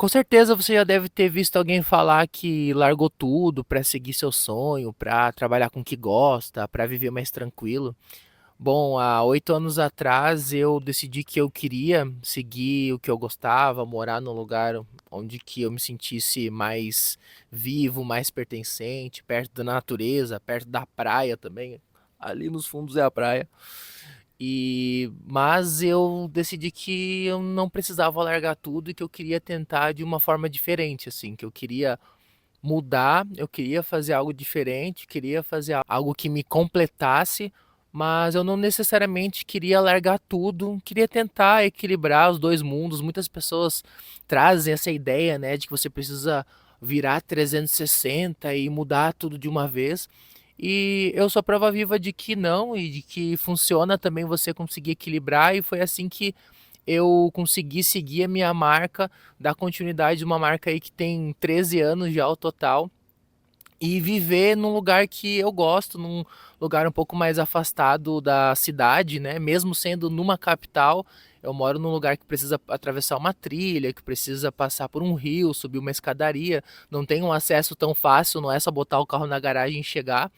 Com certeza você já deve ter visto alguém falar que largou tudo para seguir seu sonho, para trabalhar com o que gosta, para viver mais tranquilo. Bom, há 8 anos atrás eu decidi que eu queria seguir o que eu gostava, morar num lugar onde que eu me sentisse mais vivo, mais pertencente, perto da natureza, perto da praia também. Ali nos fundos é a praia. Mas eu decidi que eu não precisava largar tudo e que eu queria tentar de uma forma diferente, assim, que eu queria mudar, eu queria fazer algo diferente, queria fazer algo que me completasse, mas eu não necessariamente queria largar tudo, queria tentar equilibrar os dois mundos. Muitas pessoas trazem essa ideia, né, de que você precisa virar 360 e mudar tudo de uma vez. E eu sou prova viva de que não e de que funciona também você conseguir equilibrar, e foi assim que eu consegui seguir a minha marca, dar continuidade de uma marca aí que tem 13 anos já ao total, e viver num lugar que eu gosto, num lugar um pouco mais afastado da cidade, né? Mesmo sendo numa capital, eu moro num lugar que precisa atravessar uma trilha, que precisa passar por um rio, subir uma escadaria, não tem um acesso tão fácil, não é só botar o carro na garagem e chegar.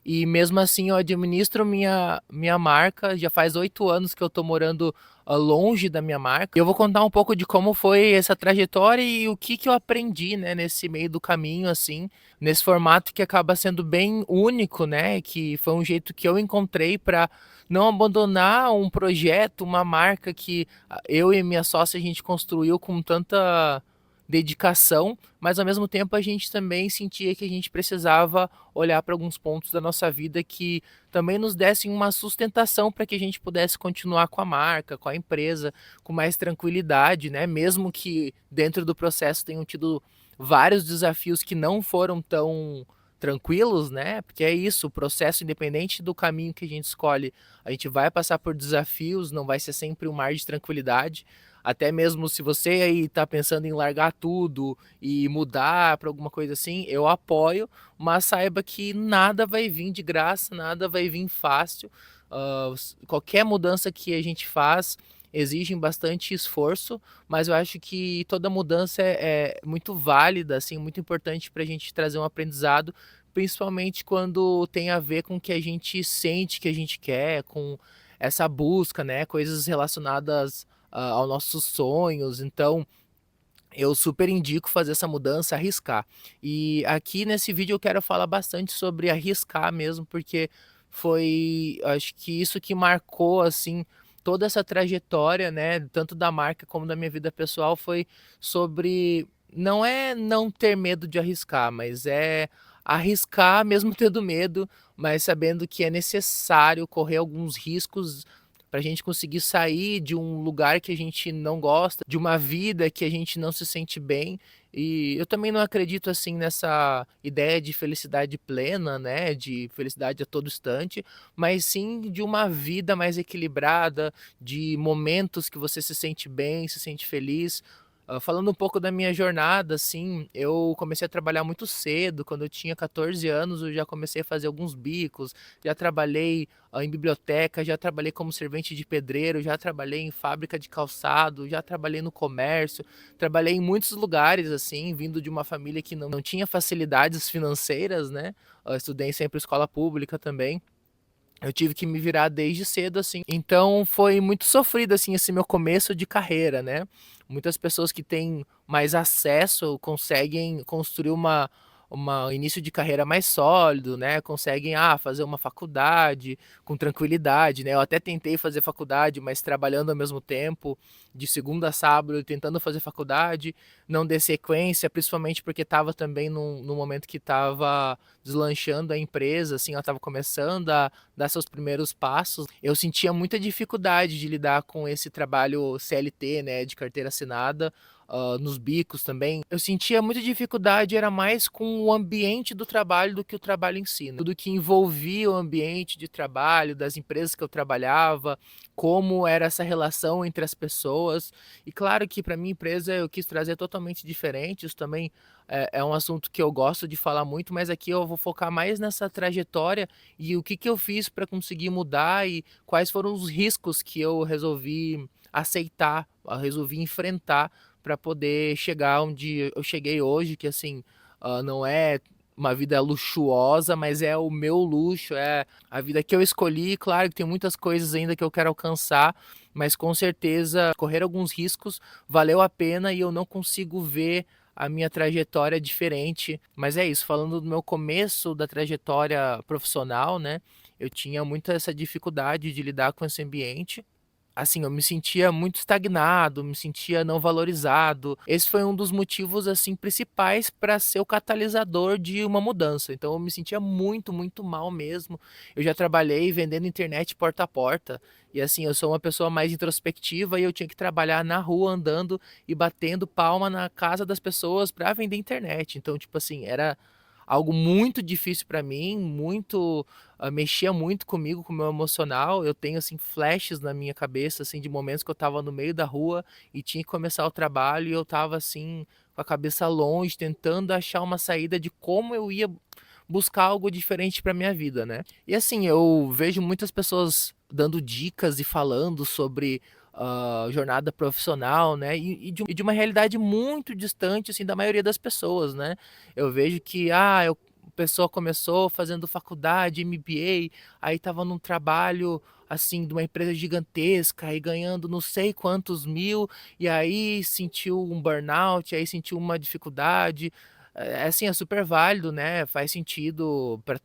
E mesmo assim eu administro minha marca, já faz 8 anos que eu tô morando longe da minha marca. Eu vou contar um pouco de como foi essa trajetória e o que que eu aprendi, né, nesse meio do caminho, assim, nesse formato que acaba sendo bem único, né, que foi um jeito que eu encontrei para não abandonar um projeto, uma marca que eu e minha sócia a gente construiu com tanta dedicação, mas ao mesmo tempo a gente também sentia que a gente precisava olhar para alguns pontos da nossa vida que também nos dessem uma sustentação para que a gente pudesse continuar com a marca, com a empresa, com mais tranquilidade, né? Mesmo que dentro do processo tenham tido vários desafios que não foram tão tranquilos, né? Porque é isso, o processo, independente do caminho que a gente escolhe, a gente vai passar por desafios, não vai ser sempre um mar de tranquilidade. Até mesmo se você aí tá pensando em largar tudo e mudar para alguma coisa assim, eu apoio, mas saiba que nada vai vir de graça, nada vai vir fácil. Qualquer mudança que a gente faz exige bastante esforço, mas eu acho que toda mudança é muito válida, assim, muito importante para a gente trazer um aprendizado, principalmente quando tem a ver com o que a gente sente que a gente quer, com essa busca, né? Coisas relacionadas aos nossos sonhos. Então, eu super indico fazer essa mudança, arriscar. E aqui nesse vídeo eu quero falar bastante sobre arriscar mesmo, porque foi, acho que isso que marcou assim toda essa trajetória, né, tanto da marca como da minha vida pessoal, foi sobre não é não ter medo de arriscar, mas é arriscar mesmo tendo medo, mas sabendo que é necessário correr alguns riscos para a gente conseguir sair de um lugar que a gente não gosta, de uma vida que a gente não se sente bem. E eu também não acredito assim nessa ideia de felicidade plena, né, de felicidade a todo instante, mas sim de uma vida mais equilibrada, de momentos que você se sente bem, se sente feliz. Falando um pouco da minha jornada, assim, eu comecei a trabalhar muito cedo. Quando eu tinha 14 anos, eu já comecei a fazer alguns bicos, já trabalhei em biblioteca, já trabalhei como servente de pedreiro, já trabalhei em fábrica de calçado, já trabalhei no comércio, trabalhei em muitos lugares, assim, vindo de uma família que não tinha facilidades financeiras, né? Eu estudei sempre em escola pública também. Eu tive que me virar desde cedo, assim. Então foi muito sofrido, assim, esse meu começo de carreira, né? Muitas pessoas que têm mais acesso conseguem construir uma início de carreira mais sólido, né? Conseguem, fazer uma faculdade com tranquilidade, né? Eu até tentei fazer faculdade, mas trabalhando ao mesmo tempo, de segunda a sábado, tentando fazer faculdade, não dei sequência, principalmente porque estava também num momento que estava deslanchando a empresa, assim, ela estava começando a dar seus primeiros passos. Eu sentia muita dificuldade de lidar com esse trabalho CLT, né, de carteira assinada, nos bicos também. Eu sentia muita dificuldade, era mais com o ambiente do trabalho do que o trabalho em si, né? Tudo que envolvia o ambiente de trabalho, das empresas que eu trabalhava, como era essa relação entre as pessoas. E claro que para minha empresa eu quis trazer totalmente diferente, isso também é um assunto que eu gosto de falar muito, mas aqui eu vou focar mais nessa trajetória e o que que eu fiz para conseguir mudar e quais foram os riscos que eu resolvi aceitar, resolvi enfrentar para poder chegar onde eu cheguei hoje, que assim, não é uma vida luxuosa, mas é o meu luxo, é a vida que eu escolhi. Claro que tem muitas coisas ainda que eu quero alcançar, mas com certeza correr alguns riscos valeu a pena e eu não consigo ver a minha trajetória diferente. Mas é isso, falando do meu começo da trajetória profissional, né? Eu tinha muito essa dificuldade de lidar com esse ambiente. Assim, eu me sentia muito estagnado, me sentia não valorizado. Esse foi um dos motivos, assim, principais para ser o catalisador de uma mudança. Então eu me sentia muito, muito mal mesmo. Eu já trabalhei vendendo internet porta a porta. E assim, eu sou uma pessoa mais introspectiva e eu tinha que trabalhar na rua andando e batendo palma na casa das pessoas para vender internet. Então, tipo assim, era algo muito difícil para mim, muito mexia muito comigo, com o meu emocional. Eu tenho assim flashes na minha cabeça assim de momentos que eu estava no meio da rua e tinha que começar o trabalho e eu estava assim com a cabeça longe, tentando achar uma saída de como eu ia buscar algo diferente para minha vida, né? E assim, eu vejo muitas pessoas dando dicas e falando sobre jornada profissional, né? E de uma realidade muito distante, assim, da maioria das pessoas, né? Eu vejo que, a pessoa começou fazendo faculdade, MBA, aí estava num trabalho, assim, de uma empresa gigantesca e ganhando não sei quantos mil, e aí sentiu um burnout, aí sentiu uma dificuldade. Assim, é super válido, né? Faz sentido para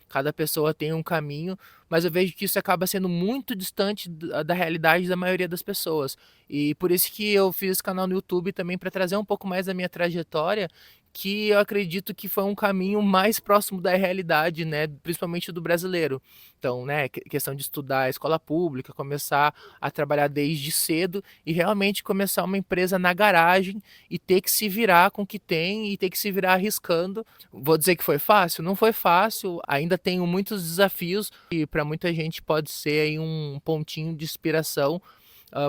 cada pessoa tem um caminho, mas eu vejo que isso acaba sendo muito distante da realidade da maioria das pessoas. E por isso que eu fiz esse canal no YouTube também para trazer um pouco mais da minha trajetória, que eu acredito que foi um caminho mais próximo da realidade, né? Principalmente do brasileiro. Então, né, questão de estudar a escola pública, começar a trabalhar desde cedo e realmente começar uma empresa na garagem e ter que se virar com o que tem e ter que se virar arriscando. Vou dizer que foi fácil? Não foi fácil, ainda tenho muitos desafios e para muita gente pode ser aí um pontinho de inspiração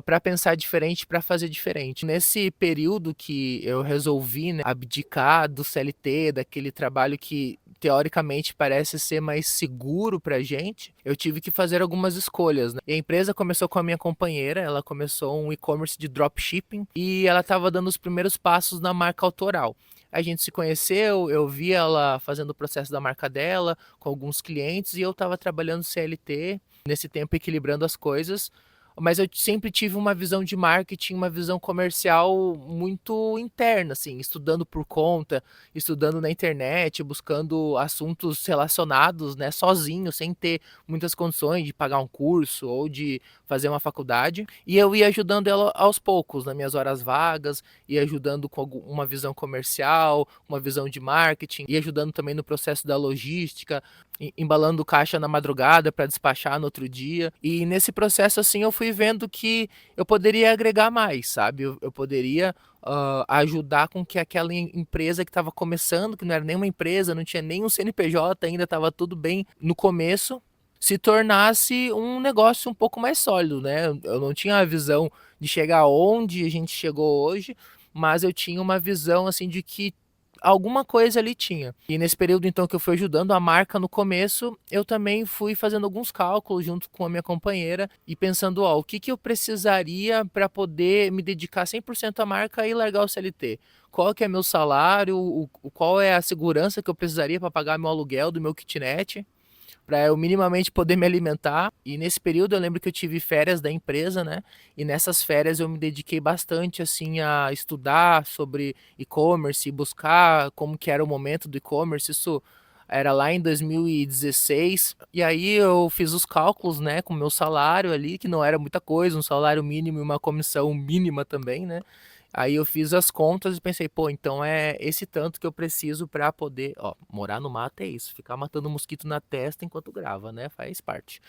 para pensar diferente, para fazer diferente. Nesse período que eu resolvi, né, abdicar do CLT, daquele trabalho que teoricamente parece ser mais seguro para gente, eu tive que fazer algumas escolhas, né? E a empresa começou com a minha companheira, ela começou um e-commerce de dropshipping e ela estava dando os primeiros passos na marca autoral. A gente se conheceu, eu vi ela fazendo o processo da marca dela com alguns clientes e eu estava trabalhando CLT, nesse tempo equilibrando as coisas, mas eu sempre tive uma visão de marketing, uma visão comercial muito interna, assim, estudando por conta, estudando na internet, buscando assuntos relacionados, né, sozinho, sem ter muitas condições de pagar um curso ou de fazer uma faculdade. E eu ia ajudando ela aos poucos, nas minhas horas vagas, ia ajudando com uma visão comercial, uma visão de marketing, ia ajudando também no processo da logística, embalando caixa na madrugada para despachar no outro dia. E nesse processo, assim, eu fui vendo que eu poderia agregar mais, sabe? Eu poderia ajudar com que aquela empresa que estava começando, que não era nenhuma empresa, não tinha nem um CNPJ, ainda estava tudo bem no começo, se tornasse um negócio um pouco mais sólido, né? Eu não tinha a visão de chegar onde a gente chegou hoje, mas eu tinha uma visão assim de que alguma coisa ali tinha. E nesse período então que eu fui ajudando a marca no começo, eu também fui fazendo alguns cálculos junto com a minha companheira e pensando, ó, o que que eu precisaria para poder me dedicar 100% à marca e largar o CLT? Qual que é meu salário? Qual é a segurança que eu precisaria para pagar meu aluguel do meu kitnet? Para eu minimamente poder me alimentar. E nesse período eu lembro que eu tive férias da empresa, né? E nessas férias eu me dediquei bastante assim a estudar sobre e-commerce, buscar como que era o momento do e-commerce. Isso era lá em 2016. E aí eu fiz os cálculos, né, com o meu salário ali, que não era muita coisa, um salário mínimo e uma comissão mínima também, né? Aí eu fiz as contas e pensei, pô, então é esse tanto que eu preciso para poder, ó, morar no mato é isso, ficar matando mosquito na testa enquanto grava, né? Faz parte.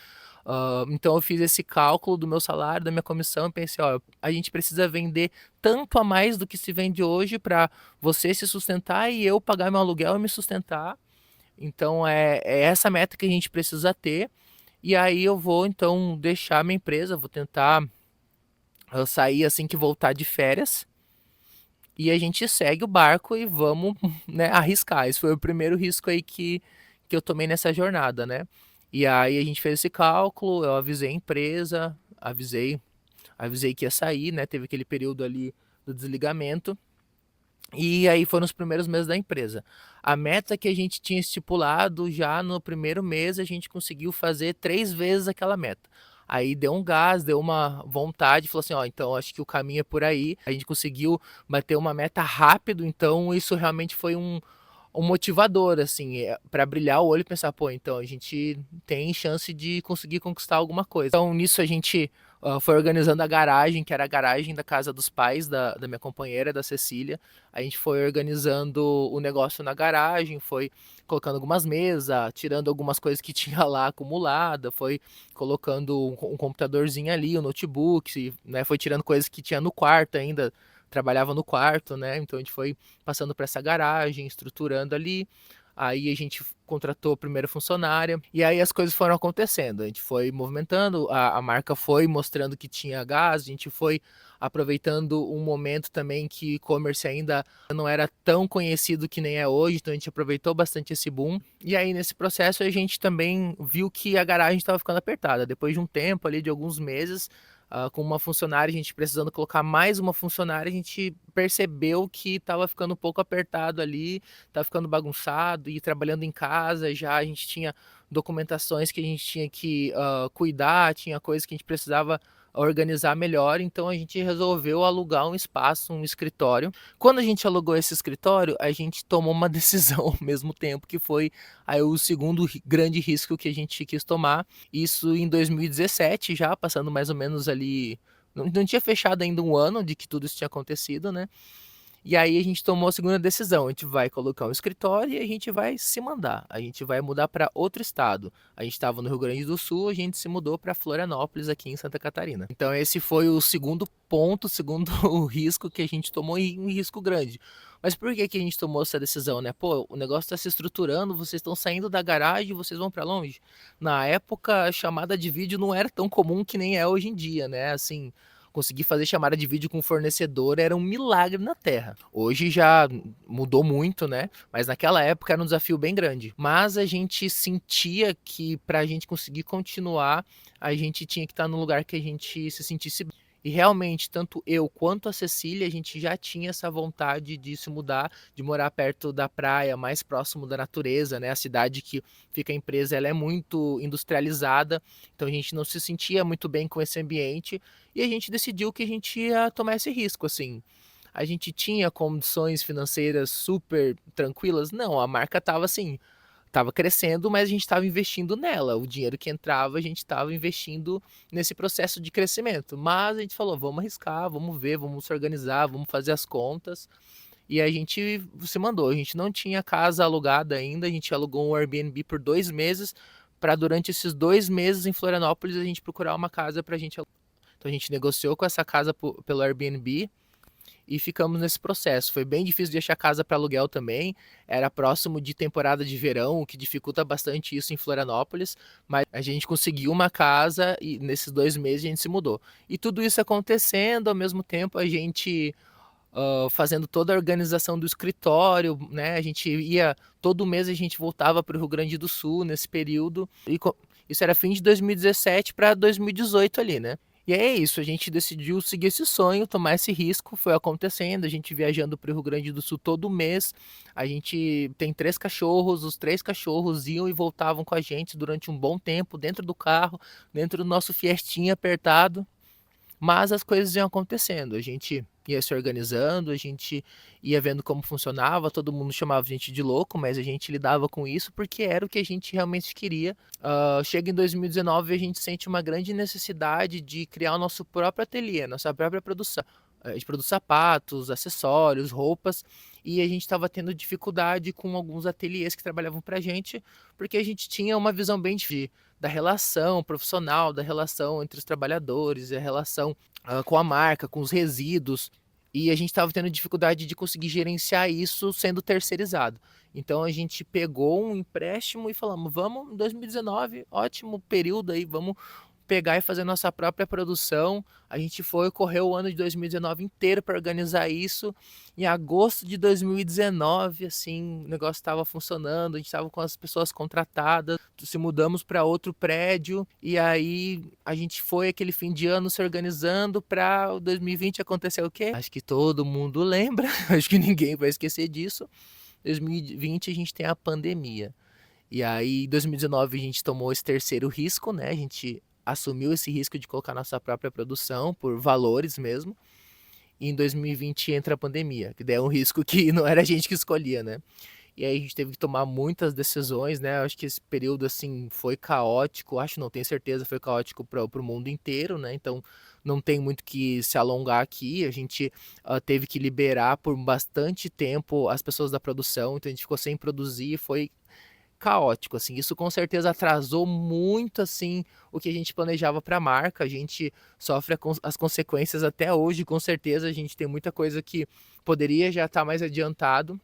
Então eu fiz esse cálculo do meu salário, da minha comissão e pensei, ó, a gente precisa vender tanto a mais do que se vende hoje para você se sustentar e eu pagar meu aluguel e me sustentar. Então é essa meta que a gente precisa ter. E aí eu vou então deixar minha empresa, vou tentar sair assim que voltar de férias e a gente segue o barco e vamos, né, arriscar. Esse foi o primeiro risco aí que eu tomei nessa jornada, né? E aí a gente fez esse cálculo, eu avisei a empresa, avisei que ia sair, né? Teve aquele período ali do desligamento. E aí foram os primeiros meses da empresa. A meta que a gente tinha estipulado já no primeiro mês, a gente conseguiu fazer 3 vezes aquela meta. Aí deu um gás, deu uma vontade, falou assim: ó, então acho que o caminho é por aí. A gente conseguiu bater uma meta rápido, então isso realmente foi um motivador, assim, para brilhar o olho e pensar, pô, então a gente tem chance de conseguir conquistar alguma coisa. Então nisso a gente foi organizando a garagem, que era a garagem da casa dos pais da minha companheira, da Cecília. A gente foi organizando o negócio na garagem, foi colocando algumas mesas, tirando algumas coisas que tinha lá acumulada, foi colocando um computadorzinho ali, um notebook, né, foi tirando coisas que tinha no quarto ainda, trabalhava no quarto, né? Então a gente foi passando para essa garagem, estruturando ali. Aí a gente contratou a primeira funcionária e aí as coisas foram acontecendo. A gente foi movimentando, a marca foi mostrando que tinha gás, a gente foi aproveitando um momento também que e-commerce ainda não era tão conhecido que nem é hoje, então a gente aproveitou bastante esse boom. E aí nesse processo a gente também viu que a garagem estava ficando apertada. Depois de um tempo ali, de alguns meses, com uma funcionária, a gente precisando colocar mais uma funcionária, a gente percebeu que estava ficando um pouco apertado ali, estava ficando bagunçado e trabalhando em casa já a gente tinha documentações que a gente tinha que cuidar, tinha coisas que a gente precisava organizar melhor, então a gente resolveu alugar um espaço, um escritório. Quando a gente alugou esse escritório, a gente tomou uma decisão ao mesmo tempo, que foi aí o segundo grande risco que a gente quis tomar, isso em 2017 já, passando mais ou menos ali, não tinha fechado ainda um ano de que tudo isso tinha acontecido, né? E aí a gente tomou a segunda decisão, a gente vai colocar um escritório e a gente vai se mandar, a gente vai mudar para outro estado. A gente estava no Rio Grande do Sul, a gente se mudou para Florianópolis, aqui em Santa Catarina. Então esse foi o segundo ponto, o segundo risco que a gente tomou, e um risco grande. Mas por que que a gente tomou essa decisão, né? Pô, o negócio está se estruturando, vocês estão saindo da garagem, vocês vão para longe. Na época, a chamada de vídeo não era tão comum que nem é hoje em dia, né? Assim, conseguir fazer chamada de vídeo com o fornecedor era um milagre na Terra. Hoje já mudou muito, né? Mas naquela época era um desafio bem grande. Mas a gente sentia que para a gente conseguir continuar, a gente tinha que estar no lugar que a gente se sentisse bem. E realmente, tanto eu quanto a Cecília, a gente já tinha essa vontade de se mudar, de morar perto da praia, mais próximo da natureza, né? A cidade que fica a empresa, ela é muito industrializada, então a gente não se sentia muito bem com esse ambiente e a gente decidiu que a gente ia tomar esse risco, assim. A gente tinha condições financeiras super tranquilas? Não, a marca estava assim, estava crescendo, mas a gente estava investindo nela. O dinheiro que entrava, a gente estava investindo nesse processo de crescimento. Mas a gente falou, vamos arriscar, vamos ver, vamos se organizar, vamos fazer as contas. E a gente se mandou. A gente não tinha casa alugada ainda, a gente alugou um Airbnb por 2 meses, para durante esses 2 meses em Florianópolis a gente procurar uma casa para a gente alugar. Então a gente negociou com essa casa pelo Airbnb e ficamos nesse processo. Foi bem difícil de achar casa para aluguel também, era próximo de temporada de verão, o que dificulta bastante isso em Florianópolis, mas a gente conseguiu uma casa e nesses 2 meses a gente se mudou. E tudo isso acontecendo, ao mesmo tempo a gente fazendo toda a organização do escritório, né? A gente ia, todo mês a gente voltava para o Rio Grande do Sul nesse período, e isso era fim de 2017 para 2018 ali, né? E é isso, a gente decidiu seguir esse sonho, tomar esse risco, foi acontecendo, a gente viajando para o Rio Grande do Sul todo mês, a gente tem 3 cachorros, os 3 cachorros iam e voltavam com a gente durante um bom tempo, dentro do carro, dentro do nosso Fiestinha apertado, mas as coisas iam acontecendo, a gente ia se organizando, a gente ia vendo como funcionava, todo mundo chamava a gente de louco, mas a gente lidava com isso porque era o que a gente realmente queria. Chega em 2019 e a gente sente uma grande necessidade de criar o nosso próprio ateliê, nossa própria produção. A gente produz sapatos, acessórios, roupas, e a gente estava tendo dificuldade com alguns ateliês que trabalhavam para a gente, porque a gente tinha uma visão bem diferente da relação profissional, da relação entre os trabalhadores, a relação com a marca, com os resíduos, e a gente estava tendo dificuldade de conseguir gerenciar isso sendo terceirizado. Então a gente pegou um empréstimo e falamos, vamos, em 2019, ótimo período aí, vamos pegar e fazer nossa própria produção. A gente correu o ano de 2019 inteiro para organizar isso. Em agosto de 2019, assim, o negócio estava funcionando, a gente estava com as pessoas contratadas, se mudamos para outro prédio e aí a gente foi aquele fim de ano se organizando para o 2020 acontecer o quê? Acho que todo mundo lembra, acho que ninguém vai esquecer disso. 2020 a gente tem a pandemia. E aí, em 2019, a gente tomou esse terceiro risco, né? A gente assumiu esse risco de colocar nossa própria produção por valores mesmo. E em 2020 entra a pandemia, que daí é um risco que não era a gente que escolhia, né? E aí a gente teve que tomar muitas decisões, né? Eu acho que esse período, assim, foi caótico. Acho, não tenho certeza, foi caótico para o mundo inteiro, né? Então, não tem muito que se alongar aqui. A gente teve que liberar por bastante tempo as pessoas da produção, então a gente ficou sem produzir, foi caótico, assim. Isso com certeza atrasou muito, assim, o que a gente planejava para a marca. A gente sofre as consequências até hoje, com certeza. A gente tem muita coisa que poderia já estar mais adiantado,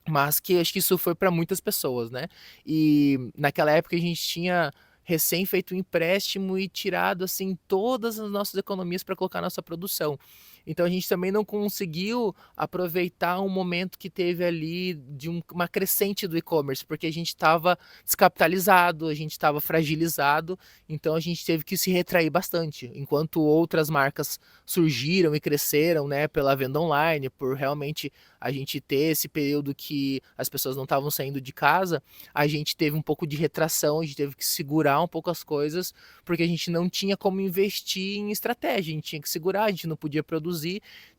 mas que acho que isso foi para muitas pessoas, né? E naquela época a gente tinha recém feito um empréstimo e tirado assim todas as nossas economias para colocar nossa produção. Então a gente também não conseguiu aproveitar um momento que teve ali de uma crescente do e-commerce, porque a gente estava descapitalizado, a gente estava fragilizado, então a gente teve que se retrair bastante, enquanto outras marcas surgiram e cresceram, né, pela venda online, por realmente a gente ter esse período que as pessoas não estavam saindo de casa, a gente teve um pouco de retração, a gente teve que segurar um pouco as coisas, porque a gente não tinha como investir em estratégia, a gente tinha que segurar, a gente não podia produzir.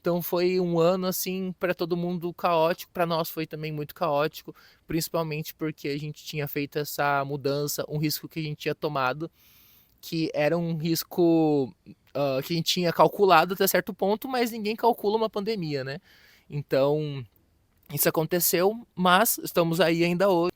Então foi um ano assim para todo mundo caótico, para nós foi também muito caótico, principalmente porque a gente tinha feito essa mudança, um risco que a gente tinha tomado, que era um risco que a gente tinha calculado até certo ponto, mas ninguém calcula uma pandemia, né? Então, isso aconteceu, mas estamos aí ainda hoje.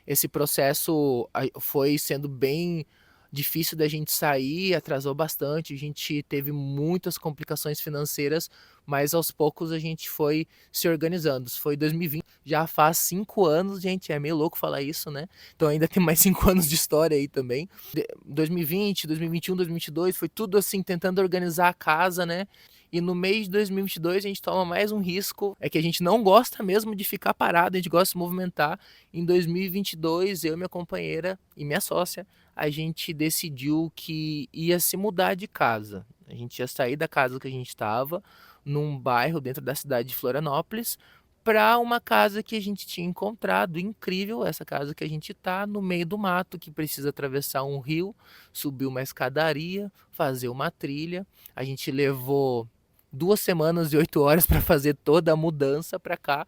Esse processo foi sendo bem difícil da gente sair, atrasou bastante, a gente teve muitas complicações financeiras, mas aos poucos a gente foi se organizando. Isso foi 2020, já faz 5 anos, gente, é meio louco falar isso, né? Então ainda tem mais 5 anos de história aí também. 2020, 2021, 2022, foi tudo assim, tentando organizar a casa, né? E no mês de 2022 a gente toma mais um risco, é que a gente não gosta mesmo de ficar parado, a gente gosta de se movimentar. Em 2022, eu, minha companheira e minha sócia, a gente decidiu que ia se mudar de casa. A gente ia sair da casa que a gente estava, num bairro dentro da cidade de Florianópolis, para uma casa que a gente tinha encontrado, incrível, essa casa que a gente tá no meio do mato, que precisa atravessar um rio, subir uma escadaria, fazer uma trilha. A gente levou 2 semanas e 8 horas para fazer toda a mudança para cá.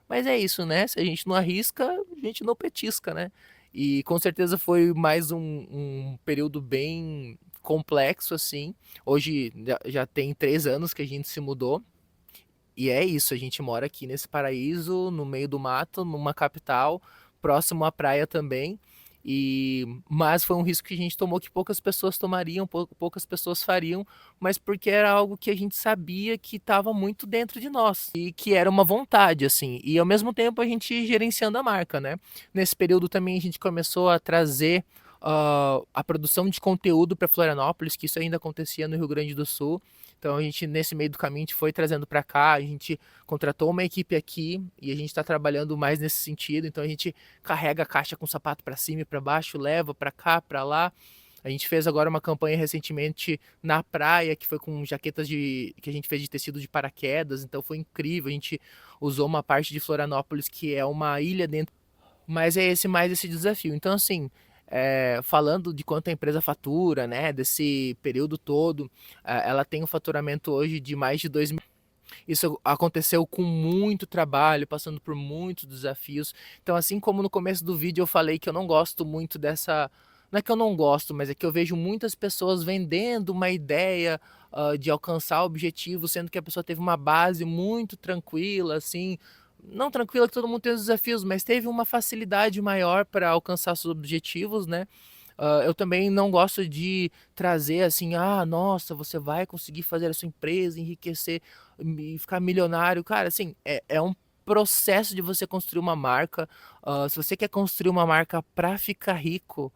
Mas é isso, né? Se a gente não arrisca, a gente não petisca, né? E com certeza foi mais um período bem complexo, assim. Hoje já tem 3 anos que a gente se mudou. E é isso, a gente mora aqui nesse paraíso, no meio do mato, numa capital, próximo à praia também. Mas foi um risco que a gente tomou que poucas pessoas tomariam, poucas pessoas fariam, mas porque era algo que a gente sabia que estava muito dentro de nós e que era uma vontade, assim. E ao mesmo tempo a gente gerenciando a marca, né? Nesse período também a gente começou a trazer a produção de conteúdo para Florianópolis, que isso ainda acontecia no Rio Grande do Sul. Então a gente, nesse meio do caminho, a gente foi trazendo para cá, a gente contratou uma equipe aqui e a gente está trabalhando mais nesse sentido. Então a gente carrega a caixa com sapato para cima e para baixo, leva para cá, para lá. A gente fez agora uma campanha recentemente na praia, que foi com jaquetas que a gente fez de tecido de paraquedas, então foi incrível. A gente usou uma parte de Florianópolis que é uma ilha dentro, mas é mais esse desafio. Então, assim, falando de quanto a empresa fatura, né, desse período todo, ela tem um faturamento hoje de mais de 2 mil. Isso aconteceu com muito trabalho, passando por muitos desafios. Então, assim como no começo do vídeo eu falei que eu não gosto muito dessa. Não é que eu não gosto, mas é que eu vejo muitas pessoas vendendo uma ideia de alcançar o objetivo, sendo que a pessoa teve uma base muito tranquila, assim. Não tranquila que todo mundo tem os desafios, mas teve uma facilidade maior para alcançar seus objetivos, né? Eu também não gosto de trazer assim, nossa, você vai conseguir fazer a sua empresa, enriquecer e ficar milionário. Cara, assim, é um processo de você construir uma marca. Se você quer construir uma marca para ficar rico,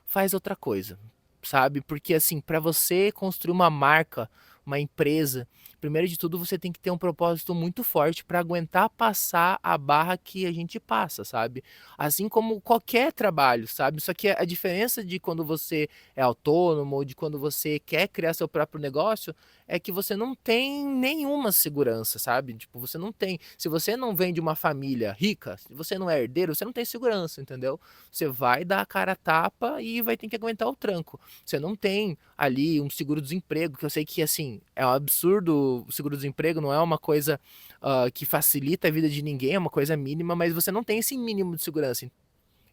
faz outra coisa. sabe? Porque assim, para você construir uma marca, uma empresa, primeiro de tudo você tem que ter um propósito muito forte para aguentar passar a barra que a gente passa, sabe? Assim como qualquer trabalho, sabe? Só que a diferença de quando você é autônomo ou de quando você quer criar seu próprio negócio é que você não tem nenhuma segurança, sabe? Tipo, você não tem. Se você não vem de uma família rica, se você não é herdeiro, você não tem segurança, entendeu? Você vai dar a cara a tapa e vai ter que aguentar o tranco. Você não tem ali um seguro-desemprego, que eu sei que, assim, é um absurdo o seguro-desemprego, não é uma coisa que facilita a vida de ninguém, é uma coisa mínima, mas você não tem esse mínimo de segurança.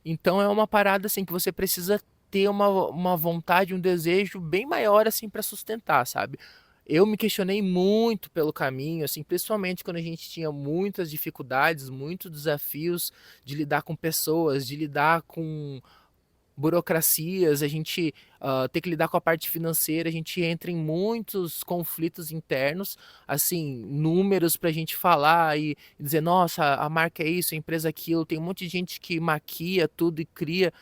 Então é uma parada, assim, que você precisa ter uma vontade, um desejo bem maior, assim, para sustentar, sabe? Eu me questionei muito pelo caminho, assim, principalmente quando a gente tinha muitas dificuldades, muitos desafios de lidar com pessoas, de lidar com burocracias, a gente ter que lidar com a parte financeira, a gente entra em muitos conflitos internos, assim, números para a gente falar e dizer, nossa, a marca é isso, a empresa é aquilo, tem um monte de gente que maquia tudo e cria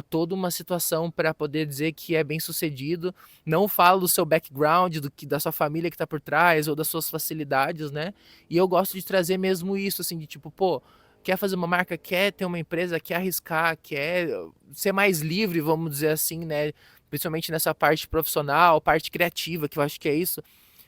toda uma situação para poder dizer que é bem sucedido, não fala do seu background, da sua família que está por trás ou das suas facilidades, né? E eu gosto de trazer mesmo isso, assim, de tipo, pô, quer fazer uma marca, quer ter uma empresa, quer arriscar, quer ser mais livre, vamos dizer assim, né? Principalmente nessa parte profissional, parte criativa, que eu acho que é isso.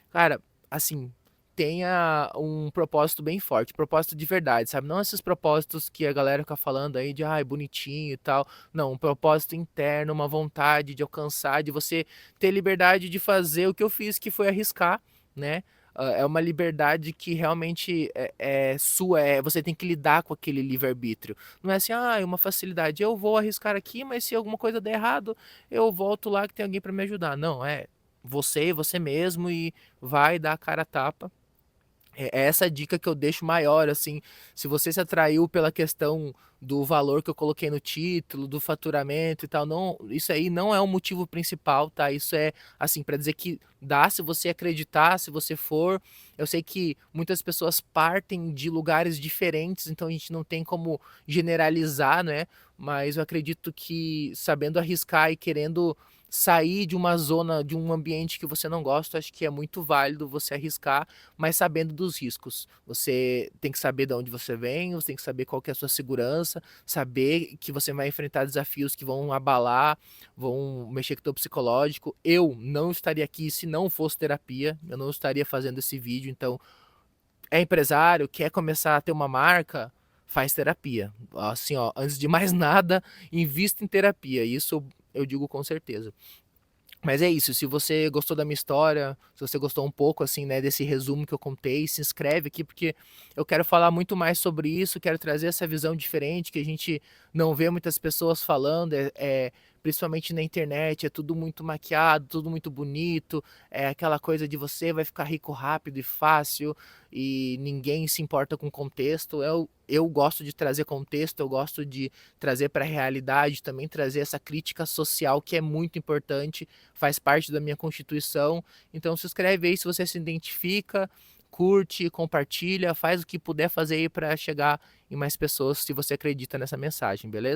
Cara, assim, tenha um propósito bem forte, propósito de verdade, sabe? Não esses propósitos que a galera fica falando aí de, ai, bonitinho e tal. Não, um propósito interno, uma vontade de alcançar, de você ter liberdade de fazer o que eu fiz, que foi arriscar, né? É uma liberdade que realmente é sua, você tem que lidar com aquele livre-arbítrio. Não é assim, ah, é uma facilidade, eu vou arriscar aqui, mas se alguma coisa der errado, eu volto lá que tem alguém para me ajudar. Não, você mesmo e vai dar a cara a tapa. É essa dica que eu deixo maior, assim, se você se atraiu pela questão do valor que eu coloquei no título, do faturamento e tal, não, isso aí não é o motivo principal, tá? Isso é, assim, para dizer que dá se você acreditar, se você for. Eu sei que muitas pessoas partem de lugares diferentes, então a gente não tem como generalizar, né? Mas eu acredito que sabendo arriscar e querendo sair de uma zona, de um ambiente que você não gosta, acho que é muito válido você arriscar, mas sabendo dos riscos. Você tem que saber de onde você vem, você tem que saber qual que é a sua segurança, saber que você vai enfrentar desafios que vão abalar, vão mexer com o teu psicológico. Eu não estaria aqui se não fosse terapia, eu não estaria fazendo esse vídeo, então é empresário, quer começar a ter uma marca, faz terapia. Assim, ó, antes de mais nada, invista em terapia. Isso eu digo com certeza. Mas é isso, se você gostou da minha história, se você gostou um pouco assim, né, desse resumo que eu contei, se inscreve aqui porque eu quero falar muito mais sobre isso, quero trazer essa visão diferente que a gente não vê muitas pessoas falando, principalmente na internet, é tudo muito maquiado, tudo muito bonito, é aquela coisa de você vai ficar rico rápido e fácil e ninguém se importa com contexto. Eu gosto de trazer contexto, eu gosto de trazer para a realidade, também trazer essa crítica social que é muito importante, faz parte da minha constituição. Então se inscreve aí se você se identifica, curte, compartilha, faz o que puder fazer aí para chegar em mais pessoas se você acredita nessa mensagem, beleza?